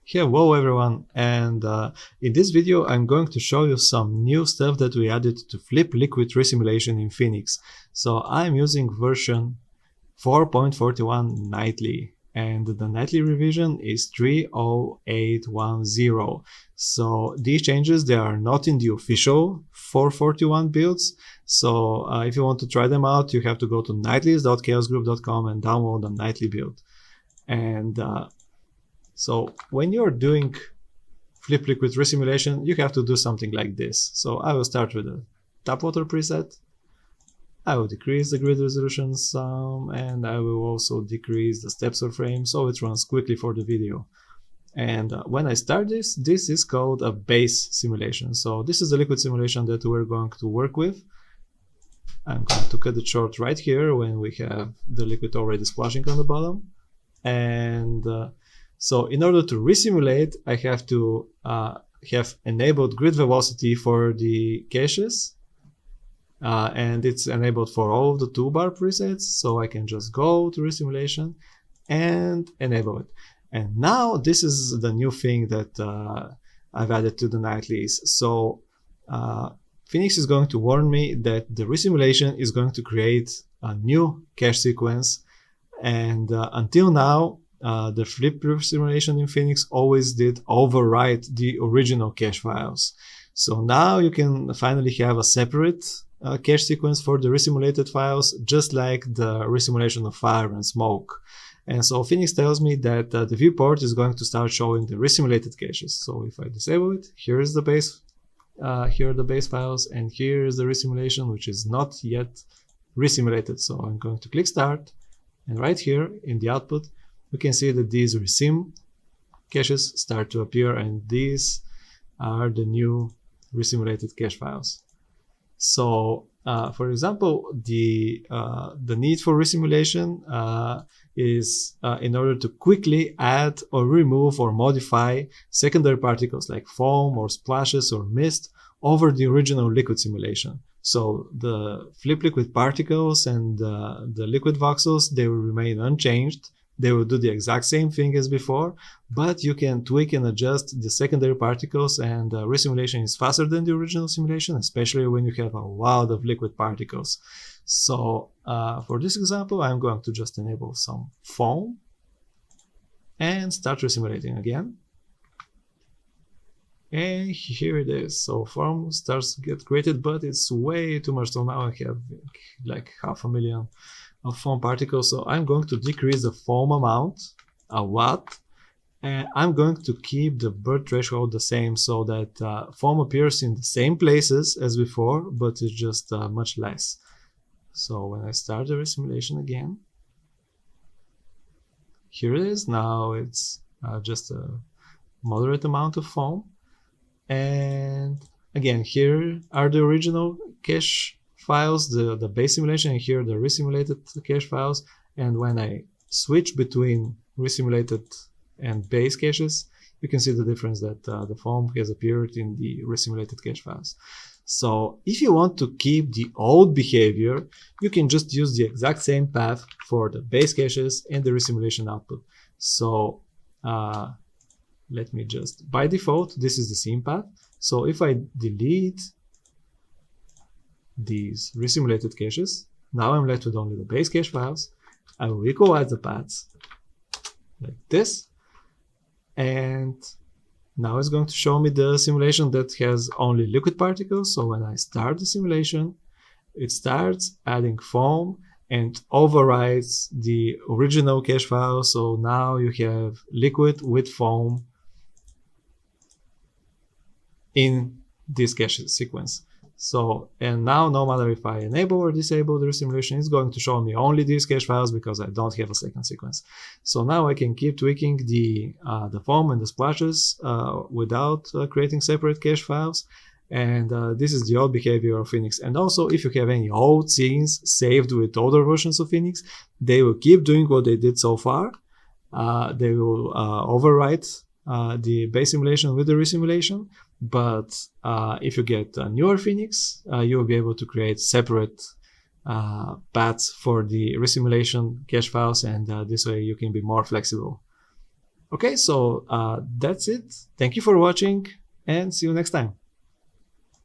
Hello everyone, and in this video I'm going to show you some new stuff that we added to Flip Liquid Resimulation in Phoenix. So I'm using version 4.41 nightly, and the nightly revision is 30810. So these changes, they are not in the official 441 builds. So if you want to try them out, you have to go to nightlies.chaosgroup.com and download the nightly build. And so when you're doing Flip Liquid Resimulation, you have to do something like this. So I will start with a tap water preset. I will decrease the grid resolution some, and I will also decrease the steps or frame so it runs quickly for the video. And when I start this is called a base simulation. So this is the liquid simulation that we're going to work with. I'm going to cut it short right here when we have the liquid already splashing on the bottom. And so in order to resimulate, I have to have enabled grid velocity for the caches. And it's enabled for all of the toolbar presets. So I can just go to resimulation and enable it. And now this is the new thing that I've added to the nightlies. So Phoenix is going to warn me that the resimulation is going to create a new cache sequence. And until now, the Flip Resimulation in Phoenix always did overwrite the original cache files. So now you can finally have a separate cache sequence for the resimulated files, just like the resimulation of fire and smoke. And so Phoenix tells me that the viewport is going to start showing the resimulated caches. So if I disable it, here is the base, here are the base files, and here is the resimulation, which is not yet resimulated. So I'm going to click start, and right here in the output, we can see that these resim caches start to appear, and these are the new resimulated cache files. So, for example, the need for resimulation is in order to quickly add or remove or modify secondary particles like foam or splashes or mist over the original liquid simulation. So the Flip Liquid particles and the liquid voxels, they will remain unchanged. They will do the exact same thing as before, but you can tweak and adjust the secondary particles, and resimulation is faster than the original simulation, especially when you have a lot of liquid particles. So for this example, I'm going to just enable some foam and start resimulating again. And here it is. So foam starts to get created, but it's way too much. So now I have like 500,000 of foam particles. So I'm going to decrease the foam amount a lot, and I'm going to keep the bird threshold the same so that foam appears in the same places as before, but it's just much less. So when I start the resimulation again, here it is. Now it's just a moderate amount of foam. And again, here are the original cache files, the base simulation, and here the resimulated cache files. And when I switch between resimulated and base caches, you can see the difference that the foam has appeared in the resimulated cache files. So if you want to keep the old behavior, you can just use the exact same path for the base caches and the resimulation output. So let me just, by default, this is the same path. So if I delete these resimulated caches, now I'm left with only the base cache files. I will equalize the paths like this. And now it's going to show me the simulation that has only liquid particles. So when I start the simulation, it starts adding foam and overrides the original cache file. So now you have liquid with foam in this cache sequence. So, and now no matter if I enable or disable the resimulation, it's going to show me only these cache files because I don't have a second sequence. So now I can keep tweaking the foam and the splashes without creating separate cache files. And this is the old behavior of Phoenix. And also, if you have any old scenes saved with older versions of Phoenix, they will keep doing what they did so far. They will overwrite the base simulation with the resimulation. But if you get a newer Phoenix, you will be able to create separate paths for the resimulation cache files, and this way you can be more flexible. Okay, so that's it. Thank you for watching and see you next time.